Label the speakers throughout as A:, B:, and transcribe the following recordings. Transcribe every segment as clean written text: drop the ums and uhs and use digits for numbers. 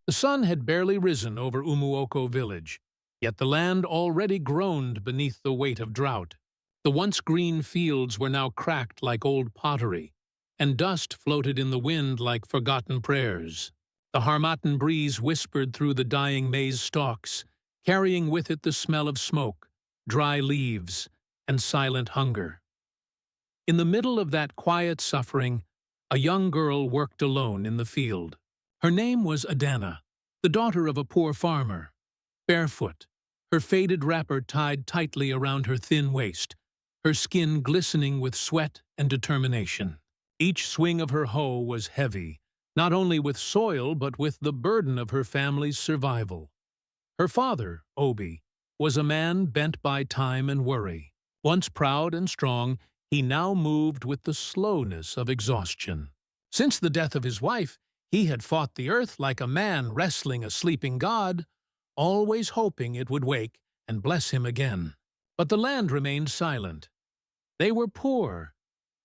A: The sun had barely risen over Umuoko village, yet the land already groaned beneath the weight of drought. The once green fields were now cracked like old pottery, and dust floated in the wind like forgotten prayers. The Harmattan breeze whispered through the dying maize stalks, carrying with it the smell of smoke, dry leaves, and silent hunger. In the middle of that quiet suffering, a young girl worked alone in the field. Her name was Adana, the daughter of a poor farmer. Barefoot, her faded wrapper tied tightly around her thin waist, her skin glistening with sweat and determination. Each swing of her hoe was heavy, not only with soil but with the burden of her family's survival. Her father, Obi, was a man bent by time and worry. Once proud and strong, he now moved with the slowness of exhaustion. Since the death of his wife, he had fought the earth like a man wrestling a sleeping god, always hoping it would wake and bless him again. But the land remained silent. They were poor,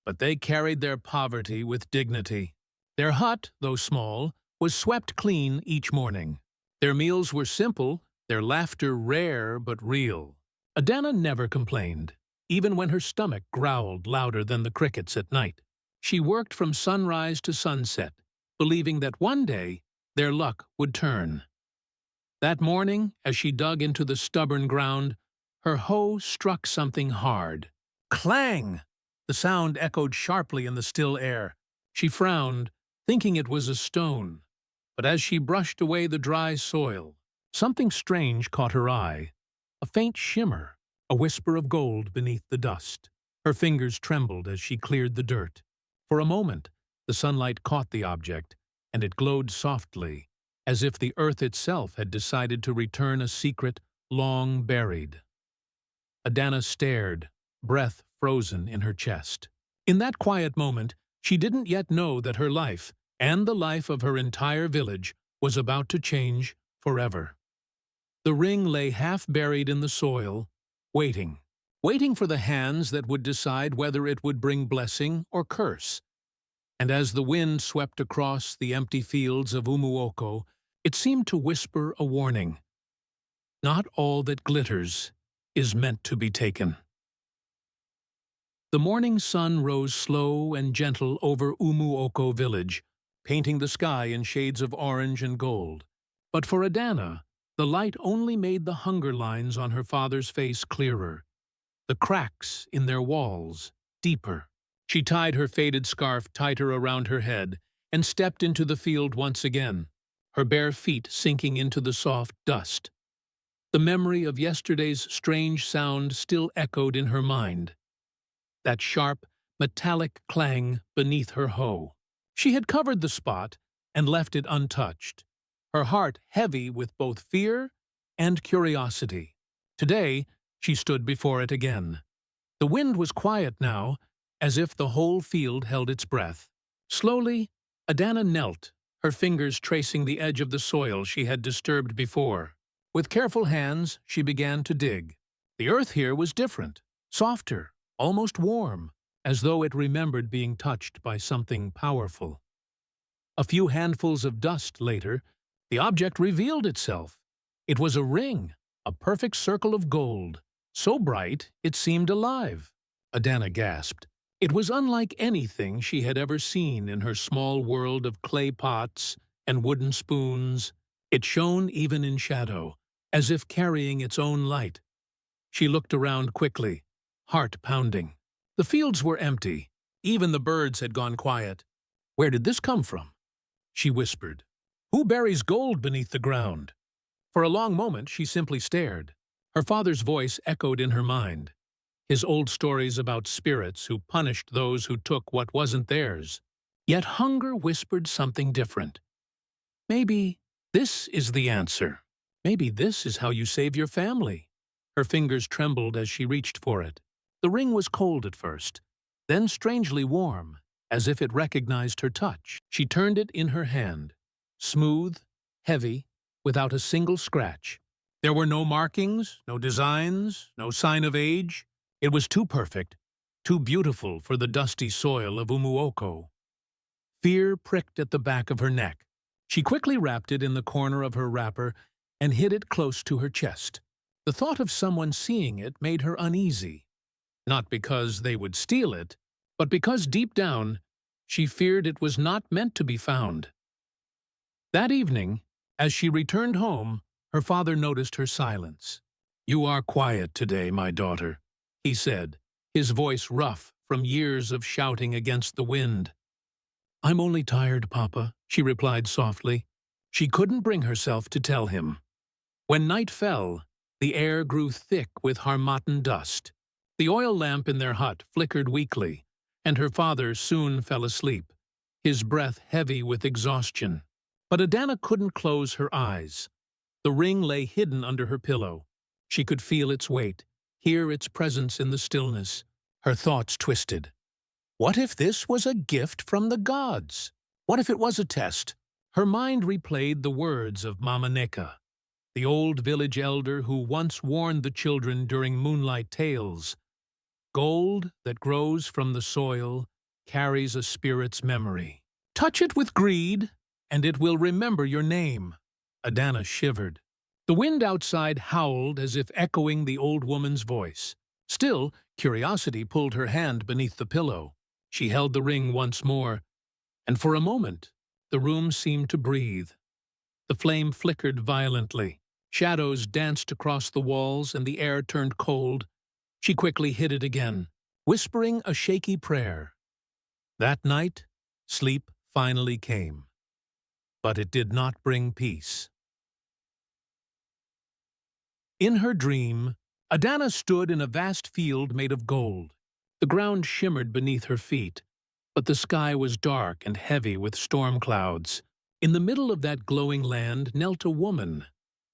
A: but they carried their poverty with dignity. Their hut, though small, was swept clean each morning. Their meals were simple, their laughter rare but real. Adana never complained, even when her stomach growled louder than the crickets at night. She worked from sunrise to sunset, believing that one day their luck would turn. That morning, as she dug into the stubborn ground, her hoe struck something hard. Clang! The sound echoed sharply in the still air. She frowned, thinking it was a stone. But as she brushed away the dry soil, something strange caught her eye. A faint shimmer, a whisper of gold beneath the dust. Her fingers trembled as she cleared the dirt. For a moment, the sunlight caught the object, and it glowed softly, as if the earth itself had decided to return a secret long buried. Adana stared, breath frozen in her chest. In that quiet moment, she didn't yet know that her life, and the life of her entire village, was about to change forever. The ring lay half buried in the soil, waiting for the hands that would decide whether it would bring blessing or curse. And as the wind swept across the empty fields of Umuoko, it seemed to whisper a warning. Not all that glitters is meant to be taken. The morning sun rose slow and gentle over Umuoko village, painting the sky in shades of orange and gold. But for Adana, the light only made the hunger lines on her father's face clearer, the cracks in their walls deeper. She tied her faded scarf tighter around her head and stepped into the field once again, her bare feet sinking into the soft dust. The memory of yesterday's strange sound still echoed in her mind. That sharp, metallic clang beneath her hoe. She had covered the spot and left it untouched, her heart heavy with both fear and curiosity. Today, she stood before it again. The wind was quiet now, as if the whole field held its breath. Slowly, Adana knelt, her fingers tracing the edge of the soil she had disturbed before. With careful hands, she began to dig. The earth here was different, softer, almost warm, as though it remembered being touched by something powerful. A few handfuls of dust later, the object revealed itself. It was a ring, a perfect circle of gold, so bright it seemed alive. Adana gasped. It was unlike anything she had ever seen in her small world of clay pots and wooden spoons. It shone even in shadow, as if carrying its own light. She looked around quickly, heart pounding. The fields were empty. Even the birds had gone quiet. Where did this come from? She whispered. Who buries gold beneath the ground? For a long moment she simply stared. Her father's voice echoed in her mind. His old stories about spirits who punished those who took what wasn't theirs. Yet hunger whispered something different. Maybe this is the answer. Maybe this is how you save your family. Her fingers trembled as she reached for it. The ring was cold at first, then strangely warm, as if it recognized her touch. She turned it in her hand, smooth, heavy, without a single scratch. There were no markings, no designs, no sign of age. It was too perfect, too beautiful for the dusty soil of Umuoko. Fear pricked at the back of her neck. She quickly wrapped it in the corner of her wrapper and hid it close to her chest. The thought of someone seeing it made her uneasy, not because they would steal it, but because deep down she feared it was not meant to be found. That evening, as she returned home, her father noticed her silence. "You are quiet today, my daughter," he said, his voice rough from years of shouting against the wind. "I'm only tired, Papa," she replied softly. She couldn't bring herself to tell him. When night fell, the air grew thick with harmattan dust. The oil lamp in their hut flickered weakly, and her father soon fell asleep, his breath heavy with exhaustion. But Adana couldn't close her eyes. The ring lay hidden under her pillow. She could feel its weight, hear its presence in the stillness. Her thoughts twisted. What if this was a gift from the gods? What if it was a test? Her mind replayed the words of Mama Neka, the old village elder who once warned the children during moonlight tales. Gold that grows from the soil carries a spirit's memory. Touch it with greed, and it will remember your name. Adana shivered. The wind outside howled as if echoing the old woman's voice. Still, curiosity pulled her hand beneath the pillow. She held the ring once more, and for a moment, the room seemed to breathe. The flame flickered violently. Shadows danced across the walls, and the air turned cold. She quickly hid it again, whispering a shaky prayer. That night, sleep finally came. But it did not bring peace. In her dream, Adana stood in a vast field made of gold. The ground shimmered beneath her feet, but the sky was dark and heavy with storm clouds. In the middle of that glowing land knelt a woman,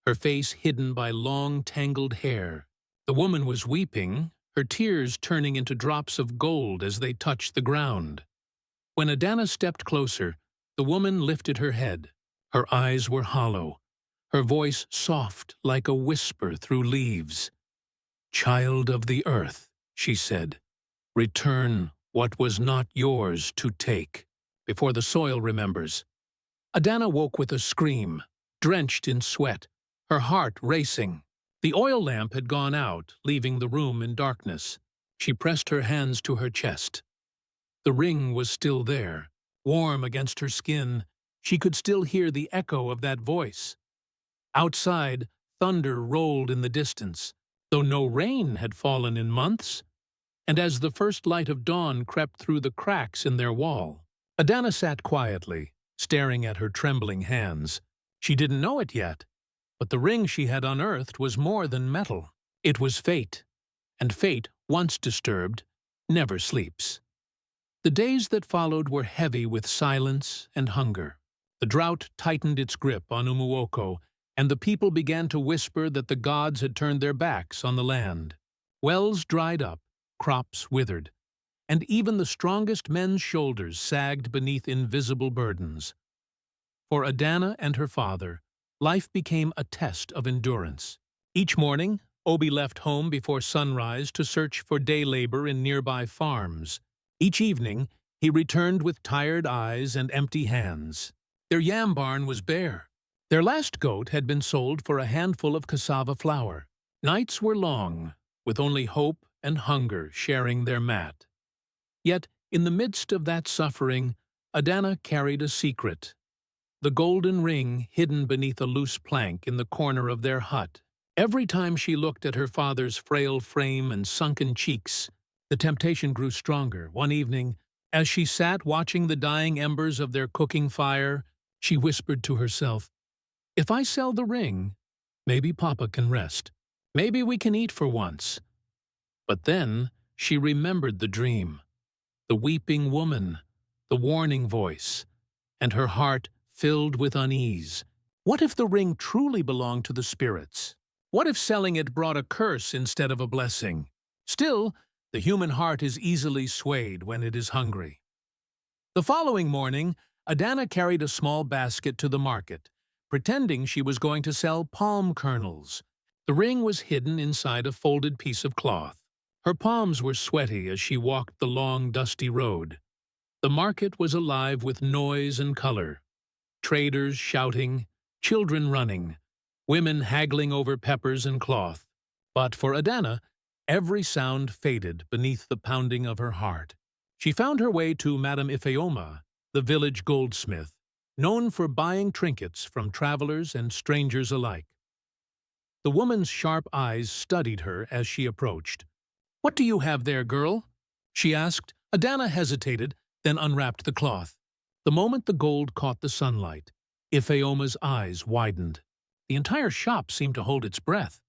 A: her face hidden by long, tangled hair. The woman was weeping, her tears turning into drops of gold as they touched the ground. When Adana stepped closer, the woman lifted her head. Her eyes were hollow, her voice soft like a whisper through leaves. "Child of the earth," she said, "return what was not yours to take, before the soil remembers." Adana woke with a scream, drenched in sweat, her heart racing. The oil lamp had gone out, leaving the room in darkness. She pressed her hands to her chest. The ring was still there, warm against her skin. She could still hear the echo of that voice. Outside, thunder rolled in the distance, though no rain had fallen in months, and as the first light of dawn crept through the cracks in their wall, Adana sat quietly, staring at her trembling hands. She didn't know it yet, but the ring she had unearthed was more than metal. It was fate, and fate, once disturbed, never sleeps. The days that followed were heavy with silence and hunger. The drought tightened its grip on Umuoko, and the people began to whisper that the gods had turned their backs on the land. Wells dried up, crops withered, and even the strongest men's shoulders sagged beneath invisible burdens. For Adana and her father, life became a test of endurance. Each morning, Obi left home before sunrise to search for day labor in nearby farms. Each evening, he returned with tired eyes and empty hands. Their yam barn was bare. Their last goat had been sold for a handful of cassava flour. Nights were long, with only hope and hunger sharing their mat. Yet, in the midst of that suffering, Adana carried a secret. The golden ring hidden beneath a loose plank in the corner of their hut. Every time she looked at her father's frail frame and sunken cheeks, the temptation grew stronger. One evening, as she sat watching the dying embers of their cooking fire, she whispered to herself, "If I sell the ring, maybe Papa can rest. Maybe we can eat for once." But then she remembered the dream, the weeping woman, the warning voice, and her heart filled with unease. What if the ring truly belonged to the spirits? What if selling it brought a curse instead of a blessing? Still, the human heart is easily swayed when it is hungry. The following morning, Adana carried a small basket to the market, pretending she was going to sell palm kernels. The ring was hidden inside a folded piece of cloth. Her palms were sweaty as she walked the long, dusty road. The market was alive with noise and color. traders shouting, children running, women haggling over peppers and cloth. But for Adana, every sound faded beneath the pounding of her heart. She found her way to Madame Ifeoma, the village goldsmith, known for buying trinkets from travelers and strangers alike. The woman's sharp eyes studied her as she approached. "What do you have there, girl?" she asked. Adana hesitated, then unwrapped the cloth. The moment the gold caught the sunlight, Ifeoma's eyes widened. The entire shop seemed to hold its breath.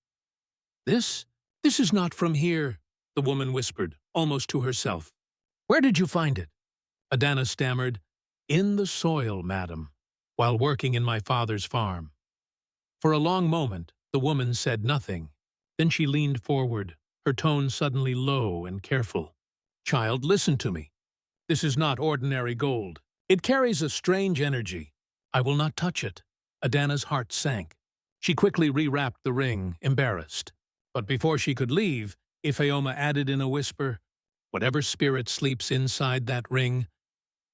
A: This is not from here," the woman whispered, almost to herself. "Where did you find it?" Adana stammered, "In the soil, madam, while working in my father's farm." For a long moment, the woman said nothing. Then she leaned forward, her tone suddenly low and careful. "Child, listen to me. This is not ordinary gold. It carries a strange energy. I will not touch it." Adana's heart sank. She quickly rewrapped the ring, embarrassed. But before she could leave, Ifeoma added in a whisper, "Whatever spirit sleeps inside that ring,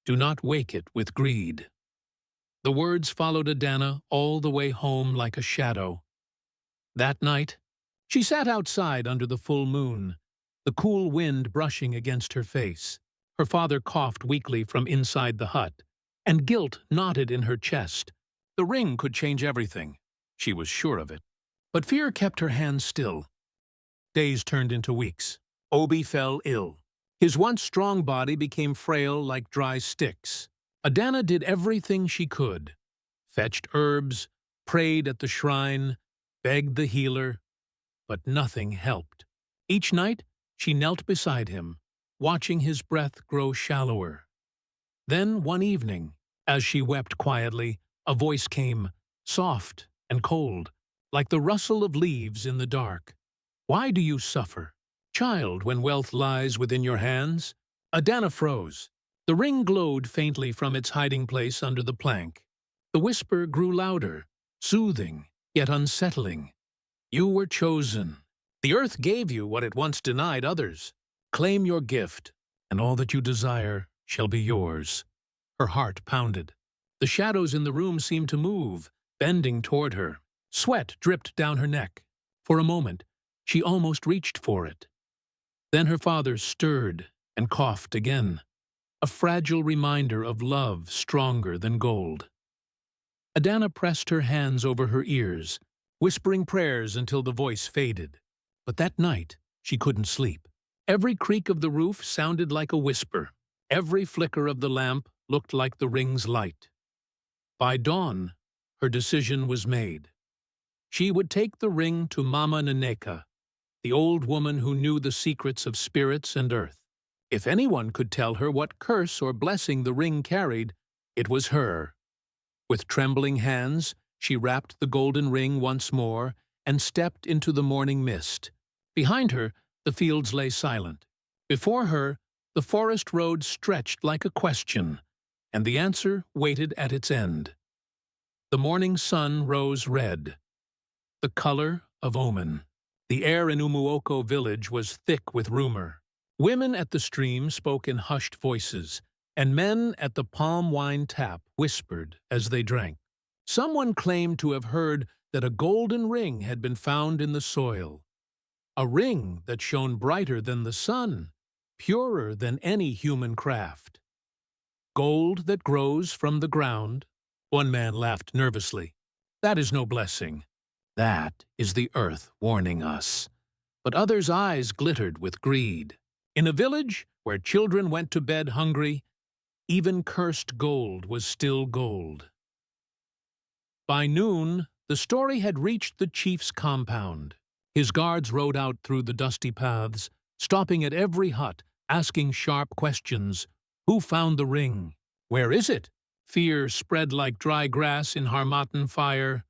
A: do not wake it with greed." The words followed Adana all the way home like a shadow. That night, she sat outside under the full moon, the cool wind brushing against her face. Her father coughed weakly from inside the hut, and guilt knotted in her chest. The ring could change everything. She was sure of it. But fear kept her hands still. Days turned into weeks. Obi fell ill. His once strong body became frail like dry sticks. Adana did everything she could. Fetched herbs, prayed at the shrine, begged the healer, but nothing helped. Each night, she knelt beside him, watching his breath grow shallower. Then, one evening, as she wept quietly, a voice came, soft and cold, like the rustle of leaves in the dark. "Why do you suffer, child, when wealth lies within your hands?" Adana froze. The ring glowed faintly from its hiding place under the plank. The whisper grew louder, soothing, yet unsettling. "You were chosen. The earth gave you what it once denied others. Claim your gift, and all that you desire shall be yours." Her heart pounded. The shadows in the room seemed to move, bending toward her. Sweat dripped down her neck. For a moment, she almost reached for it. Then her father stirred and coughed again, a fragile reminder of love stronger than gold. Adana pressed her hands over her ears, whispering prayers until the voice faded. But that night, she couldn't sleep. Every creak of the roof sounded like a whisper. Every flicker of the lamp looked like the ring's light. By dawn, her decision was made. She would take the ring to Mama Naneka, the old woman who knew the secrets of spirits and earth. If anyone could tell her what curse or blessing the ring carried, it was her. With trembling hands, she wrapped the golden ring once more and stepped into the morning mist. Behind her, the fields lay silent. Before her, the forest road stretched like a question, and the answer waited at its end. The morning sun rose red, the color of omen. The air in Umuoko village was thick with rumor. Women at the stream spoke in hushed voices, and men at the palm wine tap whispered as they drank. Someone claimed to have heard that a golden ring had been found in the soil. A ring that shone brighter than the sun, purer than any human craft. "Gold that grows from the ground," one man laughed nervously. "That is no blessing. That is the earth warning us." But others' eyes glittered with greed. In a village where children went to bed hungry, even cursed gold was still gold. By noon, the story had reached the chief's compound. His guards rode out through the dusty paths, stopping at every hut, asking sharp questions. Who found the ring? Where is it? Fear spread like dry grass in Harmattan fire.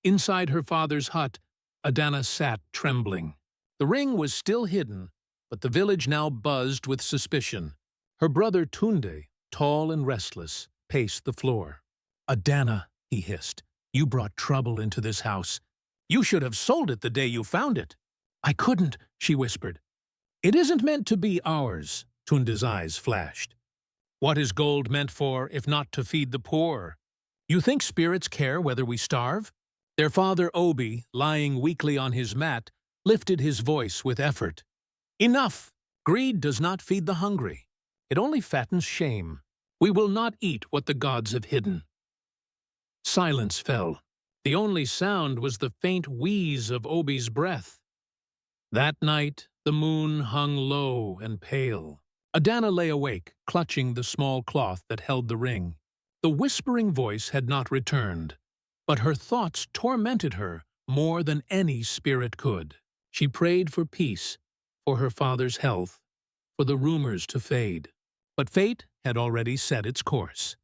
A: Inside her father's hut, Adana sat trembling. The ring was still hidden, but the village now buzzed with suspicion. Her brother Tunde, tall and restless, paced the floor. "Adana," he hissed, "you brought trouble into this house. You should have sold it the day you found it." "I couldn't," she whispered. "It isn't meant to be ours," Tunde's eyes flashed. "What is gold meant for if not to feed the poor?" You think spirits care whether we starve? Their father Obi, lying weakly on his mat, lifted his voice with effort. Enough! Greed does not feed the hungry. It only fattens shame. We will not eat what the gods have hidden. Silence fell. The only sound was the faint wheeze of Obi's breath. That night, the moon hung low and pale. Adana lay awake, clutching the small cloth that held the ring. The whispering voice had not returned, but her thoughts tormented her more than any spirit could. She prayed for peace, for her father's health, for the rumors to fade. But fate had already set its course.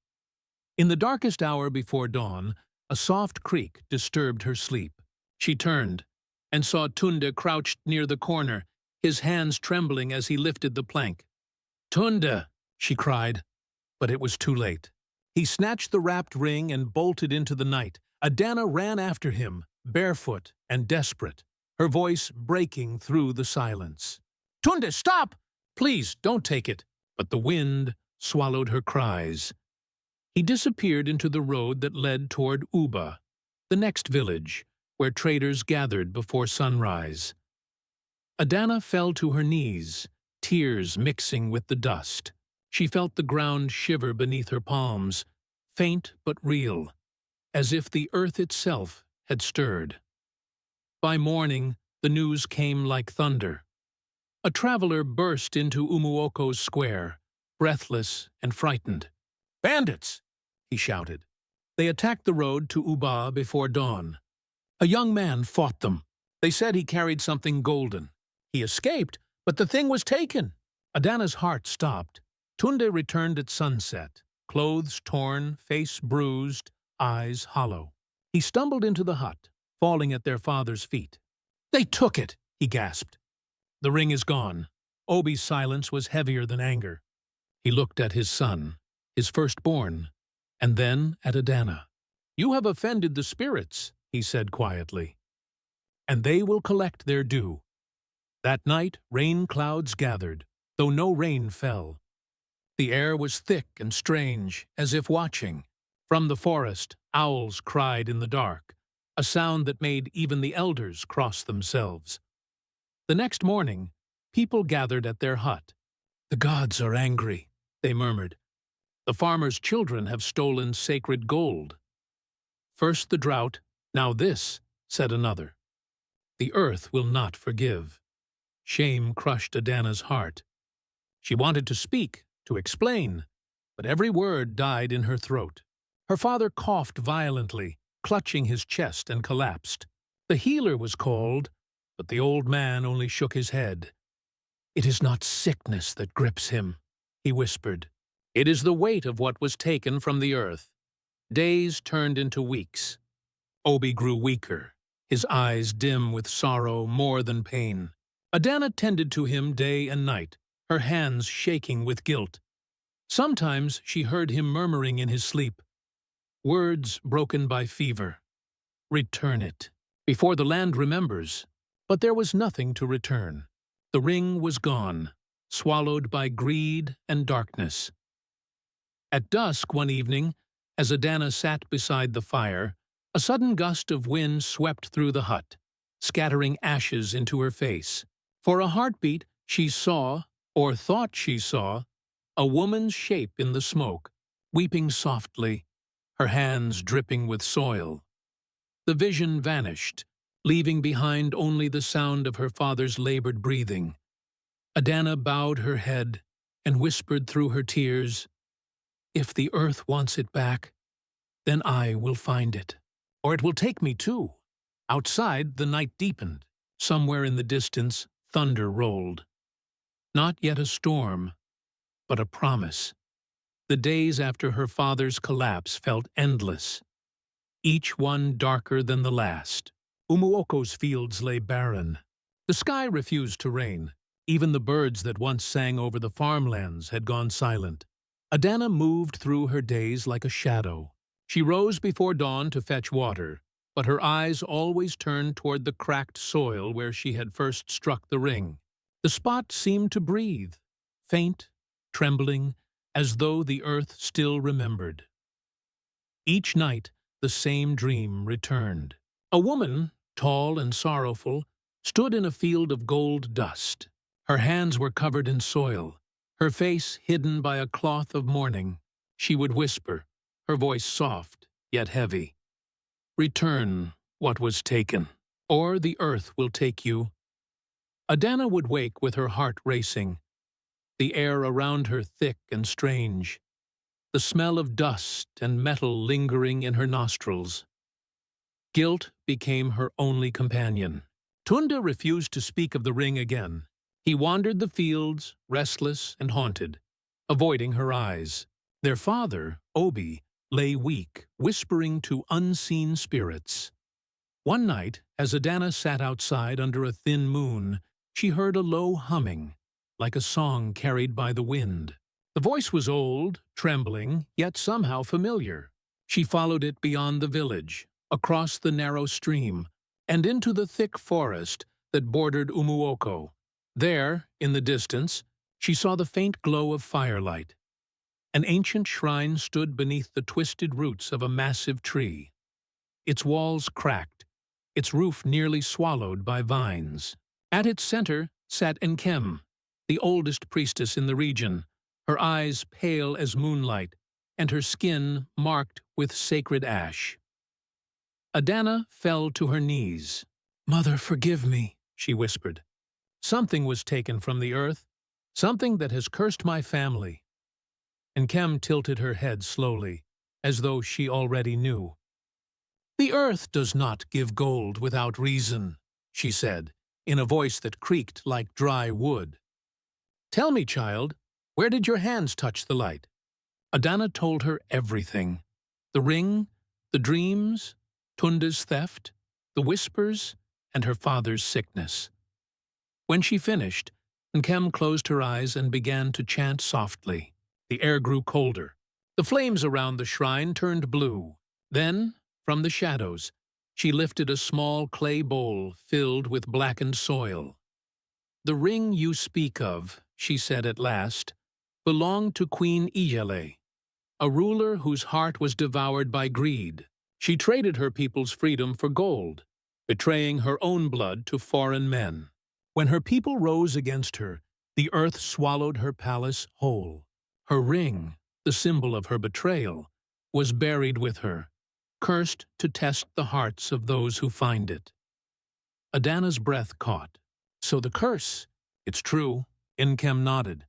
A: In the darkest hour before dawn, a soft creak disturbed her sleep. She turned and saw Tunde crouched near the corner, his hands trembling as he lifted the plank. "Tunde!" she cried, but it was too late. He snatched the wrapped ring and bolted into the night. Adana ran after him, barefoot and desperate, her voice breaking through the silence. "Tunde, stop! Please, don't take it." But the wind swallowed her cries. He disappeared into the road that led toward Uba, the next village, where traders gathered before sunrise. Adana fell to her knees, tears mixing with the dust. She felt the ground shiver beneath her palms, faint but real, as if the earth itself had stirred. By morning, the news came like thunder. A traveler burst into Umuoko's square, breathless and frightened. "Bandits!" he shouted. They attacked the road to Uba before dawn. A young man fought them. They said he carried something golden. He escaped, but the thing was taken. Adana's heart stopped. Tunde returned at sunset, clothes torn, face bruised, eyes hollow. He stumbled into the hut, falling at their father's feet. "They took it!" he gasped. "The ring is gone." Obi's silence was heavier than anger. He looked at his son, his firstborn, and then at Adana. "You have offended the spirits," he said quietly, "and they will collect their due." That night, rain clouds gathered, though no rain fell. The air was thick and strange, as if watching. From the forest, owls cried in the dark, a sound that made even the elders cross themselves. The next morning, people gathered at their hut. "The gods are angry," they murmured. "The farmers' children have stolen sacred gold." "First the drought, now this," said another. "The earth will not forgive." Shame crushed Adana's heart. She wanted to speak, to explain, but every word died in her throat. Her father coughed violently, clutching his chest, and collapsed. The healer was called, but the old man only shook his head. "It is not sickness that grips him," he whispered. "It is the weight of what was taken from the earth." Days turned into weeks. Obi grew weaker, his eyes dim with sorrow more than pain. Adana tended to him day and night, her hands shaking with guilt. Sometimes she heard him murmuring in his sleep, words broken by fever. "Return it, before the land remembers." But there was nothing to return. The ring was gone, swallowed by greed and darkness. At dusk one evening, as Adana sat beside the fire, a sudden gust of wind swept through the hut, scattering ashes into her face. For a heartbeat, she saw, or thought she saw, a woman's shape in the smoke, weeping softly, her hands dripping with soil. The vision vanished, leaving behind only the sound of her father's labored breathing. Adana bowed her head and whispered through her tears, "If the earth wants it back, then I will find it. Or it will take me too." Outside, the night deepened. Somewhere in the distance, thunder rolled. Not yet a storm, but a promise. The days after her father's collapse felt endless, each one darker than the last. Umuoko's fields lay barren. The sky refused to rain. Even the birds that once sang over the farmlands had gone silent. Adana moved through her days like a shadow. She rose before dawn to fetch water, but her eyes always turned toward the cracked soil where she had first struck the ring. The spot seemed to breathe, faint, trembling, as though the earth still remembered. Each night, the same dream returned. A woman, tall and sorrowful, stood in a field of gold dust. Her hands were covered in soil, her face hidden by a cloth of mourning. She would whisper, her voice soft yet heavy, "Return what was taken, or the earth will take you." Adana would wake with her heart racing, the air around her thick and strange, the smell of dust and metal lingering in her nostrils. Guilt became her only companion. Tunda refused to speak of the ring again. He wandered the fields, restless and haunted, avoiding her eyes. Their father, Obi, lay weak, whispering to unseen spirits. One night, as Adana sat outside under a thin moon, she heard a low humming, like a song carried by the wind. The voice was old, trembling, yet somehow familiar. She followed it beyond the village, across the narrow stream, and into the thick forest that bordered Umuoko. There, in the distance, she saw the faint glow of firelight. An ancient shrine stood beneath the twisted roots of a massive tree. Its walls cracked, its roof nearly swallowed by vines. At its center sat Nkem, the oldest priestess in the region, her eyes pale as moonlight, and her skin marked with sacred ash. Adana fell to her knees. "Mother, forgive me," she whispered. "Something was taken from the earth, something that has cursed my family." Nkem tilted her head slowly, as though she already knew. "The earth does not give gold without reason," she said, in a voice that creaked like dry wood. "Tell me, child, where did your hands touch the light?" Adana told her everything. The ring, the dreams, Tunda's theft, the whispers, and her father's sickness. When she finished, Nkem closed her eyes and began to chant softly. The air grew colder. The flames around the shrine turned blue. Then, from the shadows, she lifted a small clay bowl filled with blackened soil. "The ring you speak of," she said at last, "belonged to Queen Iyale, a ruler whose heart was devoured by greed. She traded her people's freedom for gold, betraying her own blood to foreign men. When her people rose against her, the earth swallowed her palace whole. Her ring, the symbol of her betrayal, was buried with her, cursed to test the hearts of those who find it." Adana's breath caught. "So the curse, it's true," Nkem nodded.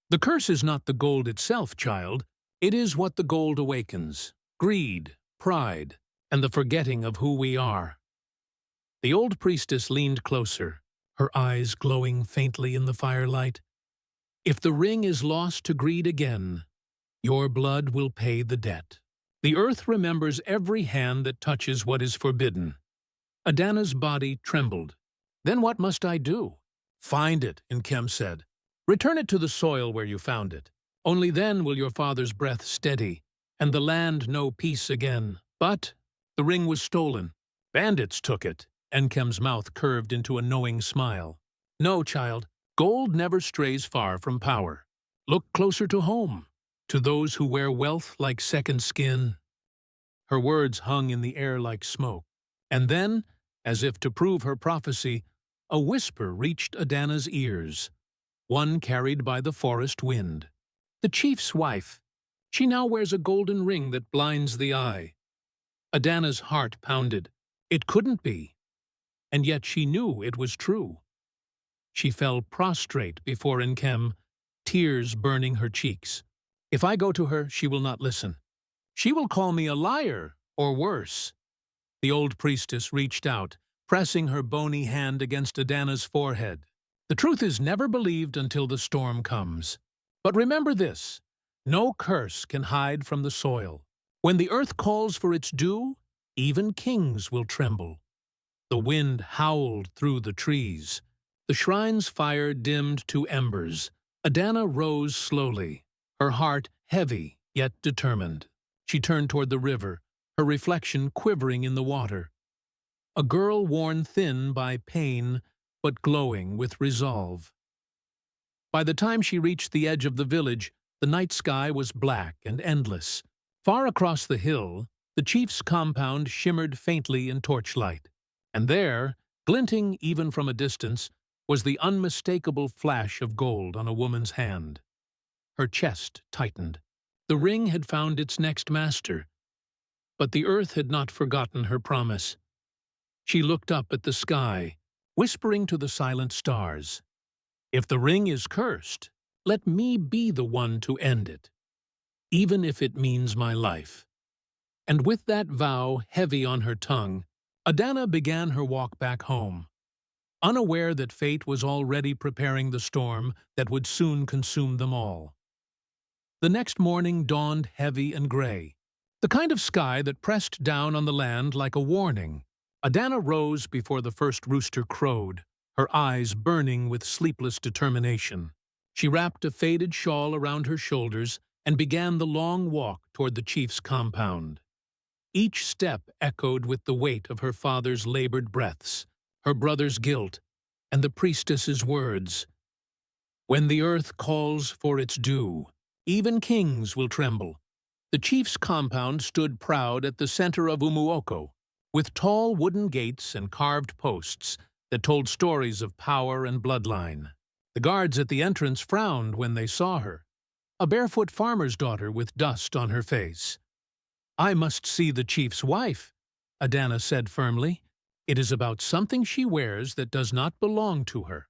A: "The curse is not the gold itself, child. It is what the gold awakens: greed, pride, and the forgetting of who we are." The old priestess leaned closer, her eyes glowing faintly in the firelight. "If the ring is lost to greed again, your blood will pay the debt. The earth remembers every hand that touches what is forbidden." Adana's body trembled. "Then what must I do?" "Find it," Nkem said. "Return it to the soil where you found it. Only then will your father's breath steady, and the land know peace again." "But the ring was stolen. Bandits took it." Nkem's mouth curved into a knowing smile. "No, child. Gold never strays far from power. Look closer to home, to those who wear wealth like second skin." Her words hung in the air like smoke. And then, as if to prove her prophecy, a whisper reached Adana's ears, one carried by the forest wind. "The chief's wife. She now wears a golden ring that blinds the eye." Adana's heart pounded. It couldn't be. And yet she knew it was true. She fell prostrate before Nkem, tears burning her cheeks. "If I go to her, she will not listen. She will call me a liar, or worse." The old priestess reached out, pressing her bony hand against Adana's forehead. "The truth is never believed until the storm comes. But remember this, no curse can hide from the soil. When the earth calls for its due, even kings will tremble." The wind howled through the trees. The shrine's fire dimmed to embers. Adana rose slowly, her heart heavy yet determined. She turned toward the river, her reflection quivering in the water. A girl worn thin by pain, but glowing with resolve. By the time she reached the edge of the village, the night sky was black and endless. Far across the hill, The chief's compound shimmered faintly in torchlight, and there, glinting even from a distance, was the unmistakable flash of gold on a woman's hand. Her chest tightened. The ring had found its next master, but the earth had not forgotten her promise. She looked up at the sky, whispering to the silent stars, "If the ring is cursed, let me be the one to end it, even if it means my life." And with that vow heavy on her tongue, Adana began her walk back home, unaware that fate was already preparing the storm that would soon consume them all. The next morning dawned heavy and gray, the kind of sky that pressed down on the land like a warning. Adana rose before the first rooster crowed, her eyes burning with sleepless determination. She wrapped a faded shawl around her shoulders and began the long walk toward the chief's compound. Each step echoed with the weight of her father's labored breaths, her brother's guilt, and the priestess's words. "When the earth calls for its due, even kings will tremble." The chief's compound stood proud at the center of Umuoko, with tall wooden gates and carved posts that told stories of power and bloodline. The guards at the entrance frowned when they saw her, a barefoot farmer's daughter with dust on her face. "I must see the chief's wife," Adana said firmly. "It is about something she wears that does not belong to her."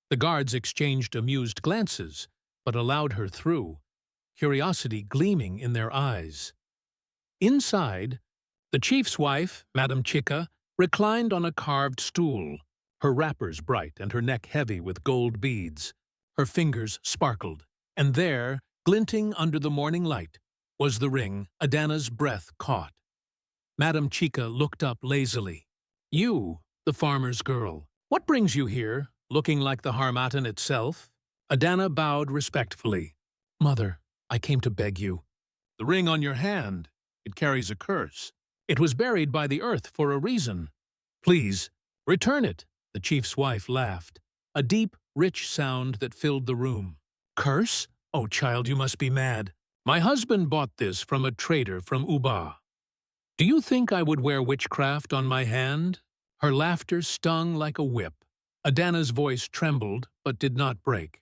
A: The guards exchanged amused glances, but allowed her through, curiosity gleaming in their eyes. Inside, the chief's wife, Madame Chica, reclined on a carved stool, her wrappers bright and her neck heavy with gold beads. Her fingers sparkled, and there, glinting under the morning light, was the ring Adana's breath caught. Madame Chica looked up lazily. "You, the farmer's girl, what brings you here, looking like the harmattan itself?" Adana bowed respectfully. "Mother, I came to beg you." "The ring on your hand, it carries a curse. It was buried by the earth for a reason. Please, return it." The chief's wife laughed, a deep, rich sound that filled the room. "Curse? Oh, child, you must be mad. My husband bought this from a trader from Uba. Do you think I would wear witchcraft on my hand?" Her laughter stung like a whip. Adana's voice trembled, but did not break.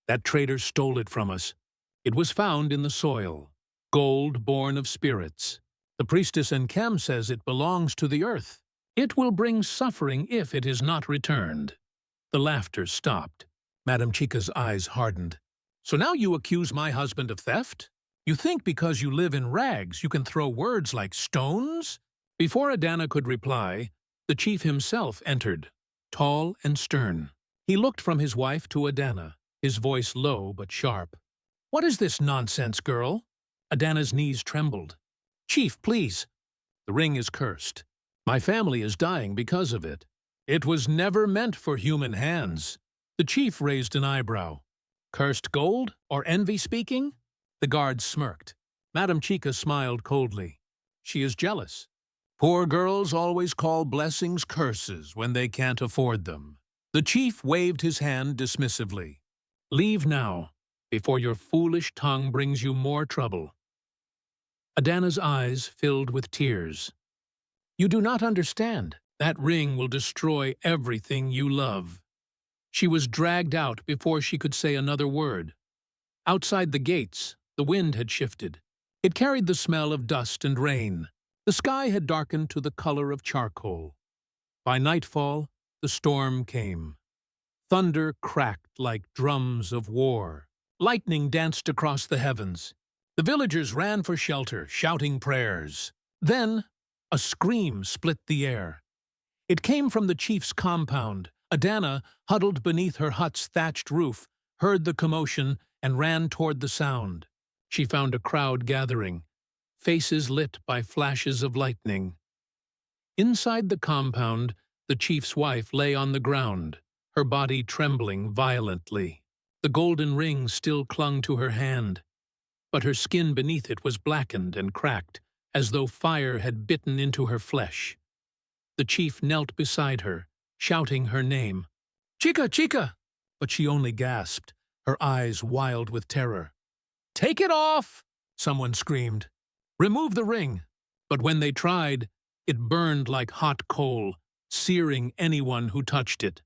A: "That trader stole it from us. It was found in the soil, gold born of spirits. The priestess Enkem says it belongs to the earth. It will bring suffering if it is not returned." The laughter stopped. Madame Chica's eyes hardened. "So now you accuse my husband of theft? You think because you live in rags you can throw words like stones?" Before Adana could reply, the chief himself entered, tall and stern. He looked from his wife to Adana, his voice low but sharp. "What is this nonsense, girl?" Adana's knees trembled. "Chief, please. The ring is cursed. My family is dying because of it. It was never meant for human hands." The chief raised an eyebrow. "Cursed gold, or envy speaking?" The guard smirked. Madame Chica smiled coldly. "She is jealous. Poor girls always call blessings curses when they can't afford them." The chief waved his hand dismissively. "Leave now, before your foolish tongue brings you more trouble." Adana's eyes filled with tears. "You do not understand. That ring will destroy everything you love." She was dragged out before she could say another word. Outside the gates, the wind had shifted. It carried the smell of dust and rain. The sky had darkened to the color of charcoal. By nightfall, the storm came. Thunder cracked like drums of war. Lightning danced across the heavens. The villagers ran for shelter, shouting prayers. Then, a scream split the air. It came from the chief's compound. Adana, huddled beneath her hut's thatched roof, heard the commotion and ran toward the sound. She found a crowd gathering, faces lit by flashes of lightning. Inside the compound, the chief's wife lay on the ground, her body trembling violently. The golden ring still clung to her hand, but her skin beneath it was blackened and cracked, as though fire had bitten into her flesh. The chief knelt beside her, shouting her name. "Chica, Chica!" But she only gasped, her eyes wild with terror. "Take it off!" someone screamed. "Remove the ring!" But when they tried, it burned like hot coal, searing anyone who touched it.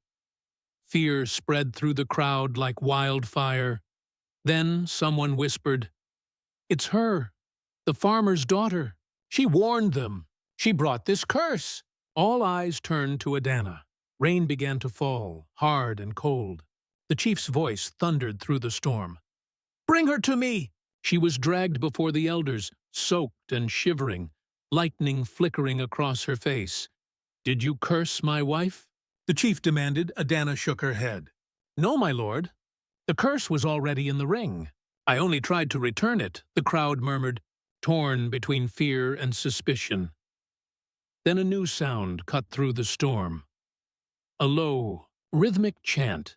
A: Fear spread through the crowd like wildfire. Then someone whispered, "It's her, the farmer's daughter. She warned them. She brought this curse." All eyes turned to Adana. Rain began to fall, hard and cold. The chief's voice thundered through the storm. "Bring her to me!" She was dragged before the elders, soaked and shivering, lightning flickering across her face. "Did you curse my wife?" the chief demanded. Adana shook her head. "No, my lord. The curse was already in the ring. I only tried to return it," the crowd murmured, torn between fear and suspicion. Then a new sound cut through the storm. A low, rhythmic chant.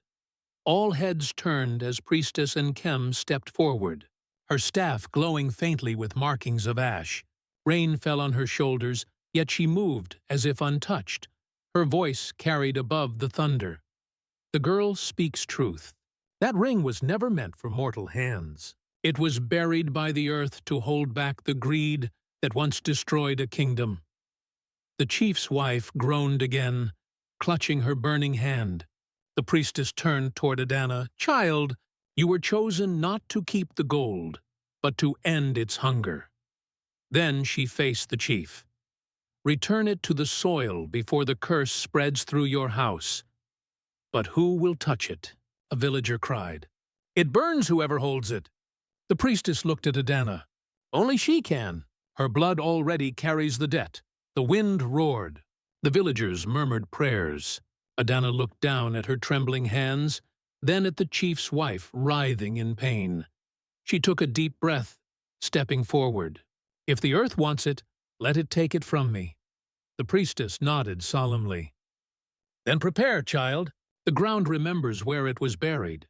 A: All heads turned as Priestess Nkem stepped forward, her staff glowing faintly with markings of ash. Rain fell on her shoulders, yet she moved as if untouched. Her voice carried above the thunder. "The girl speaks truth. That ring was never meant for mortal hands. It was buried by the earth to hold back the greed that once destroyed a kingdom." The chief's wife groaned again, clutching her burning hand. The priestess turned toward Adana. "Child, you were chosen not to keep the gold, but to end its hunger." Then she faced the chief. "Return it to the soil before the curse spreads through your house." "But who will touch it?" a villager cried. "It burns whoever holds it." The priestess looked at Adana. "Only she can. Her blood already carries the debt." The wind roared. The villagers murmured prayers. Adana looked down at her trembling hands, then at the chief's wife writhing in pain. She took a deep breath, stepping forward. "If the earth wants it, let it take it from me." The priestess nodded solemnly. "Then prepare, child. The ground remembers where it was buried."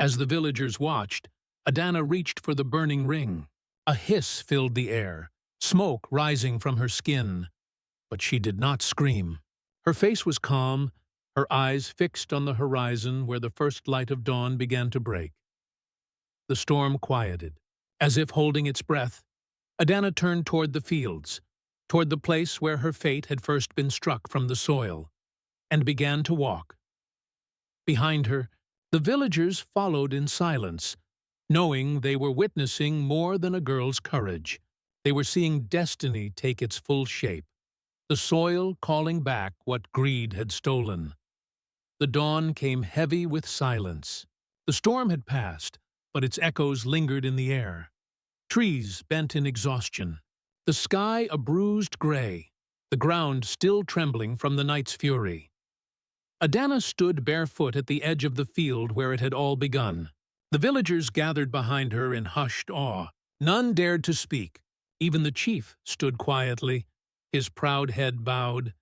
A: As the villagers watched, Adana reached for the burning ring. A hiss filled the air, smoke rising from her skin. But she did not scream. Her face was calm, her eyes fixed on the horizon where the first light of dawn began to break. The storm quieted. As if holding its breath, Adana turned toward the fields, toward the place where her fate had first been struck from the soil, and began to walk. Behind her, the villagers followed in silence, knowing they were witnessing more than a girl's courage. They were seeing destiny take its full shape, the soil calling back what greed had stolen. The dawn came heavy with silence. The storm had passed, but its echoes lingered in the air. Trees bent in exhaustion, the sky a bruised gray, the ground still trembling from the night's fury. Adana stood barefoot at the edge of the field where it had all begun. The villagers gathered behind her in hushed awe. None dared to speak. Even the chief stood quietly, his proud head bowed,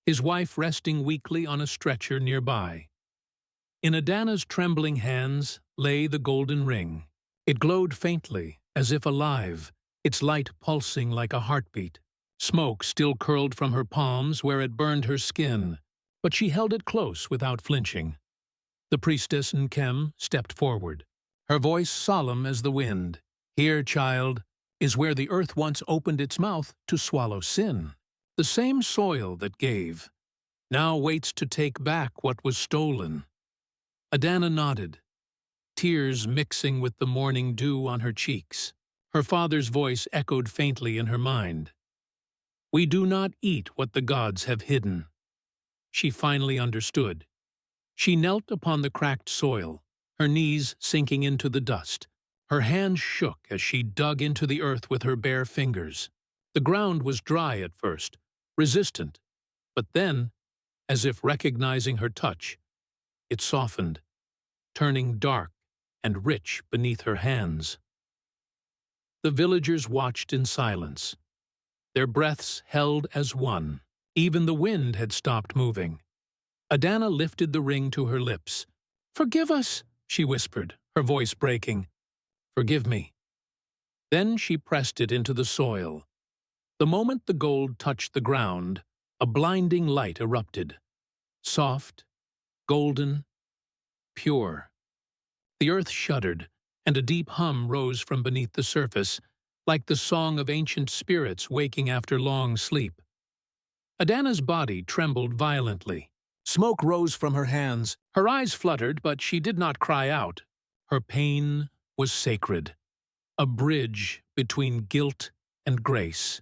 A: his wife resting weakly on a stretcher nearby. In Adana's trembling hands lay the golden ring. It glowed faintly, as if alive, its light pulsing like a heartbeat. Smoke still curled from her palms where it burned her skin, but she held it close without flinching. The priestess Nkem stepped forward, her voice solemn as the wind. "Here, child, is where the earth once opened its mouth to swallow sin. The same soil that gave now waits to take back what was stolen." Adana nodded, tears mixing with the morning dew on her cheeks. Her father's voice echoed faintly in her mind. "We do not eat what the gods have hidden." She finally understood. She knelt upon the cracked soil, her knees sinking into the dust. Her hands shook as she dug into the earth with her bare fingers. The ground was dry at first, resistant, but then, as if recognizing her touch, it softened, turning dark and rich beneath her hands. The villagers watched in silence, their breaths held as one. Even the wind had stopped moving. Adana lifted the ring to her lips. "Forgive us," she whispered, her voice breaking. "Forgive me." Then she pressed it into the soil. The moment the gold touched the ground, a blinding light erupted. Soft, golden, pure. The earth shuddered, and a deep hum rose from beneath the surface, like the song of ancient spirits waking after long sleep. Adana's body trembled violently. Smoke rose from her hands. Her eyes fluttered, but she did not cry out. Her pain was sacred, a bridge between guilt and grace.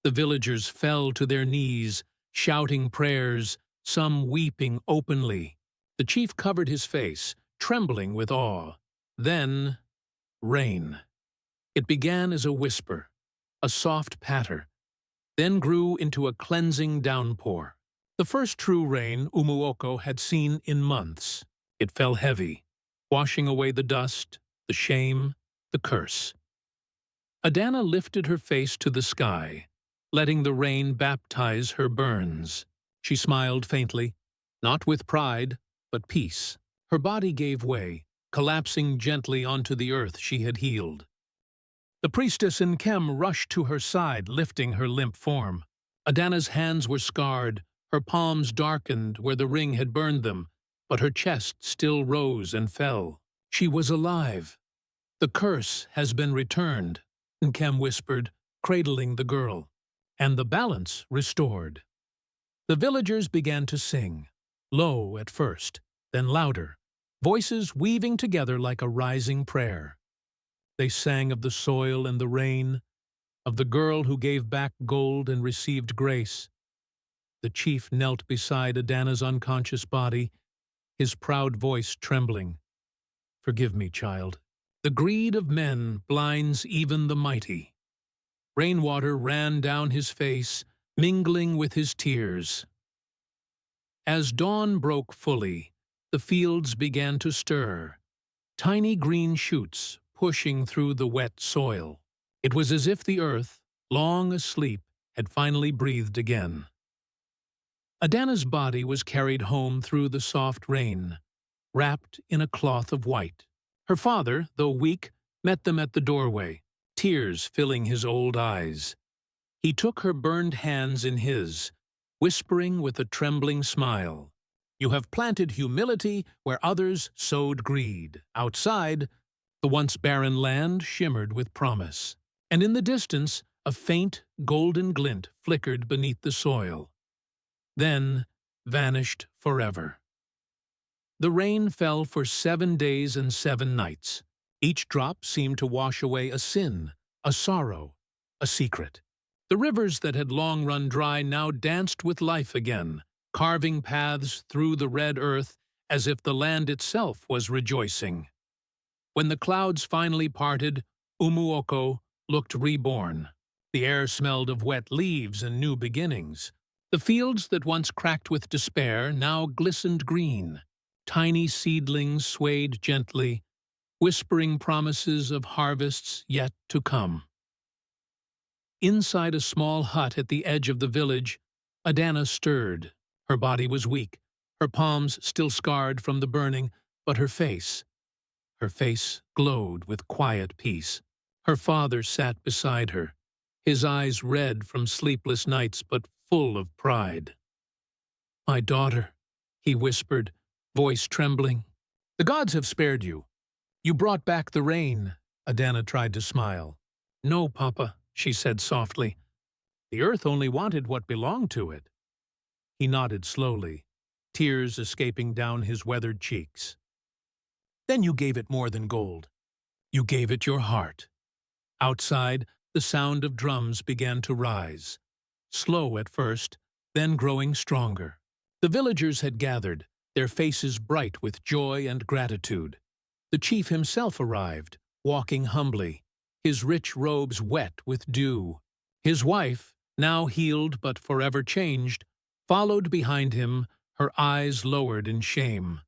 A: The villagers fell to their knees, shouting prayers, some weeping openly. The chief covered his face, trembling with awe. Then, rain. It began as a whisper, a soft patter, then grew into a cleansing downpour. The first true rain Umuoko had seen in months. It fell heavy, washing away the dust, the shame, the curse. Adana lifted her face to the sky, letting the rain baptize her burns. She smiled faintly, not with pride, but peace. Her body gave way, collapsing gently onto the earth she had healed. The priestess in Kem rushed to her side, lifting her limp form. Adana's hands were scarred, her palms darkened where the ring had burned them, but her chest still rose and fell. She was alive. "The curse has been returned," Nkem whispered, cradling the girl, "and the balance restored." The villagers began to sing, low at first, then louder, voices weaving together like a rising prayer. They sang of the soil and the rain, of the girl who gave back gold and received grace. The chief knelt beside Adana's unconscious body, his proud voice trembling. "Forgive me, child. The greed of men blinds even the mighty." Rainwater ran down his face, mingling with his tears. As dawn broke fully, the fields began to stir, tiny green shoots pushing through the wet soil. It was as if the earth, long asleep, had finally breathed again. Adana's body was carried home through the soft rain, wrapped in a cloth of white. Her father, though weak, met them at the doorway, tears filling his old eyes. He took her burned hands in his, whispering with a trembling smile, "You have planted humility where others sowed greed." Outside, the once barren land shimmered with promise, and in the distance a faint golden glint flickered beneath the soil, then vanished forever. The rain fell for 7 days and 7 nights. Each drop seemed to wash away a sin, a sorrow, a secret. The rivers that had long run dry now danced with life again, carving paths through the red earth as if the land itself was rejoicing. When the clouds finally parted, Umuoko looked reborn. The air smelled of wet leaves and new beginnings. The fields that once cracked with despair now glistened green. Tiny seedlings swayed gently, whispering promises of harvests yet to come. Inside a small hut at the edge of the village, Adana stirred. Her body was weak, her palms still scarred from the burning, but her face glowed with quiet peace. Her father sat beside her, his eyes red from sleepless nights but full of pride. "My daughter," he whispered, voice trembling. "The gods have spared you. You brought back the rain." Adana tried to smile. "No, Papa," she said softly. "The earth only wanted what belonged to it." He nodded slowly, tears escaping down his weathered cheeks. "Then you gave it more than gold. You gave it your heart." Outside, the sound of drums began to rise, slow at first, then growing stronger. The villagers had gathered, their faces bright with joy and gratitude. The chief himself arrived, walking humbly, his rich robes wet with dew. His wife, now healed but forever changed, followed behind him, her eyes lowered in shame.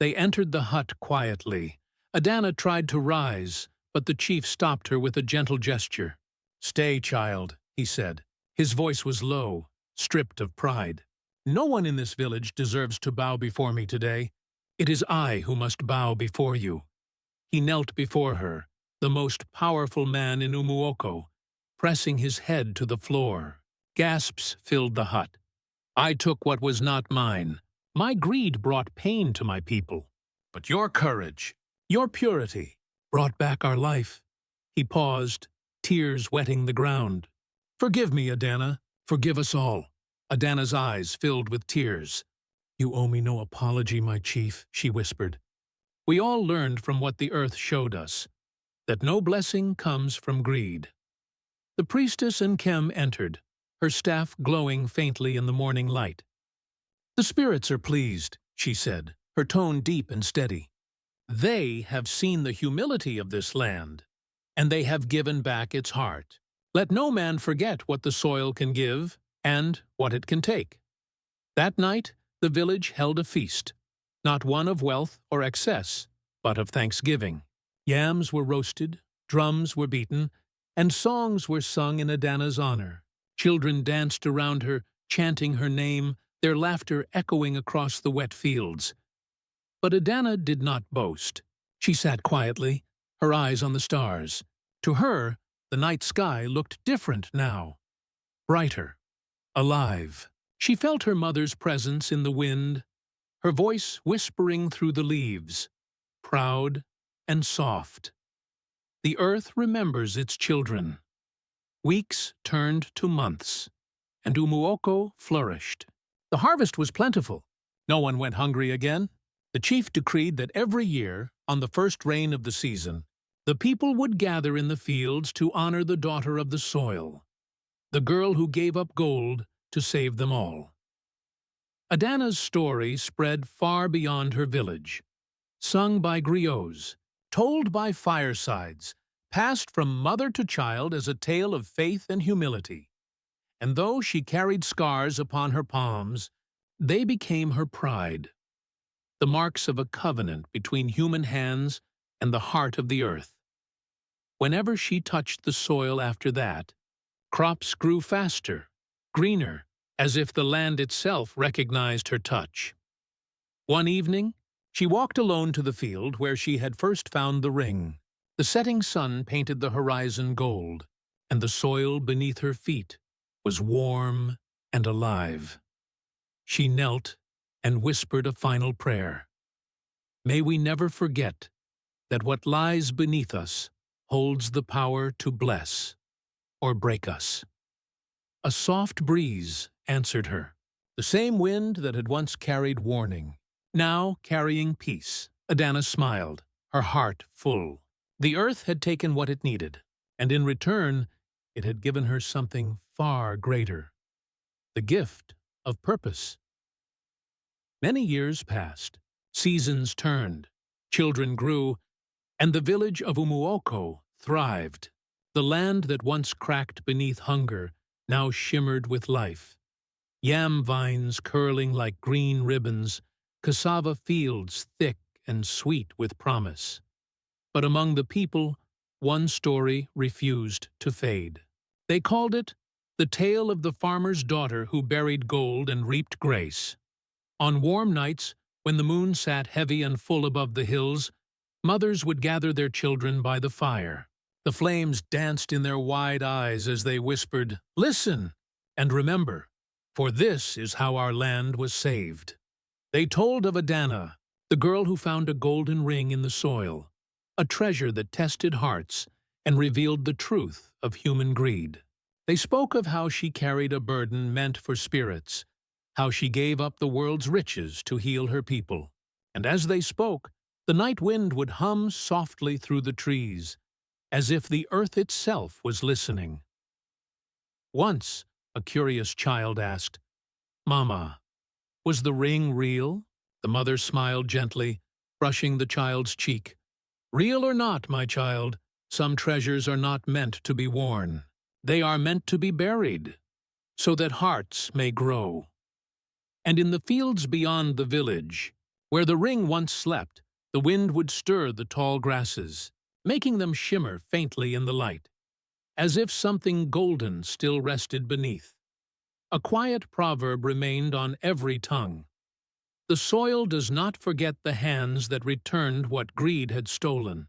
A: They entered the hut quietly. Adana tried to rise, but the chief stopped her with a gentle gesture. "Stay, child," he said. His voice was low, stripped of pride. "No one in this village deserves to bow before me today. It is I who must bow before you." He knelt before her, the most powerful man in Umuoko, pressing his head to the floor. Gasps filled the hut. "I took what was not mine. My greed brought pain to my people. But your courage, your purity, brought back our life." He paused, tears wetting the ground. "Forgive me, Adana. Forgive us all." Adana's eyes filled with tears. "You owe me no apology, my chief," she whispered. "We all learned from what the earth showed us, that no blessing comes from greed." The priestess and Kem entered, her staff glowing faintly in the morning light. "The spirits are pleased," she said, her tone deep and steady. "They have seen the humility of this land, and they have given back its heart. Let no man forget what the soil can give and what it can take." That night, the village held a feast, not one of wealth or excess, but of thanksgiving. Yams were roasted, drums were beaten, and songs were sung in Adana's honor. Children danced around her, chanting her name, their laughter echoing across the wet fields. But Adana did not boast. She sat quietly, her eyes on the stars. To her, the night sky looked different now, brighter, alive. She felt her mother's presence in the wind, her voice whispering through the leaves, proud and soft. The earth remembers its children. Weeks turned to months, and Umuoko flourished. The harvest was plentiful. No one went hungry again. The chief decreed that every year, on the first rain of the season, the people would gather in the fields to honor the daughter of the soil, the girl who gave up gold to save them all. Adana's story spread far beyond her village, sung by griots, told by firesides, passed from mother to child as a tale of faith and humility. And though she carried scars upon her palms, they became her pride, the marks of a covenant between human hands and the heart of the earth. Whenever she touched the soil after that, crops grew faster, greener, as if the land itself recognized her touch. One evening, she walked alone to the field where she had first found the ring. The setting sun painted the horizon gold, and the soil beneath her feet was warm and alive. She knelt and whispered a final prayer. May we never forget that what lies beneath us holds the power to bless or break us. A soft breeze answered her, the same wind that had once carried warning, now carrying peace. Adana smiled, her heart full. The earth had taken what it needed, and in return, it had given her something far greater, the gift of purpose. Many years passed, seasons turned, children grew, and the village of Umuoko thrived. The land that once cracked beneath hunger now shimmered with life. Yam vines curling like green ribbons, cassava fields thick and sweet with promise. But among the people, one story refused to fade. They called it the tale of the farmer's daughter who buried gold and reaped grace. On warm nights, when the moon sat heavy and full above the hills, mothers would gather their children by the fire. The flames danced in their wide eyes as they whispered, "Listen and remember, for this is how our land was saved." They told of Adana, the girl who found a golden ring in the soil, a treasure that tested hearts and revealed the truth of human greed. They spoke of how she carried a burden meant for spirits, how she gave up the world's riches to heal her people. And as they spoke, the night wind would hum softly through the trees, as if the earth itself was listening. Once, a curious child asked, "Mama, was the ring real?" The mother smiled gently, brushing the child's cheek. "Real or not, my child, some treasures are not meant to be worn. They are meant to be buried, so that hearts may grow." And in the fields beyond the village, where the ring once slept, the wind would stir the tall grasses, making them shimmer faintly in the light, as if something golden still rested beneath. A quiet proverb remained on every tongue. The soil does not forget the hands that returned what greed had stolen.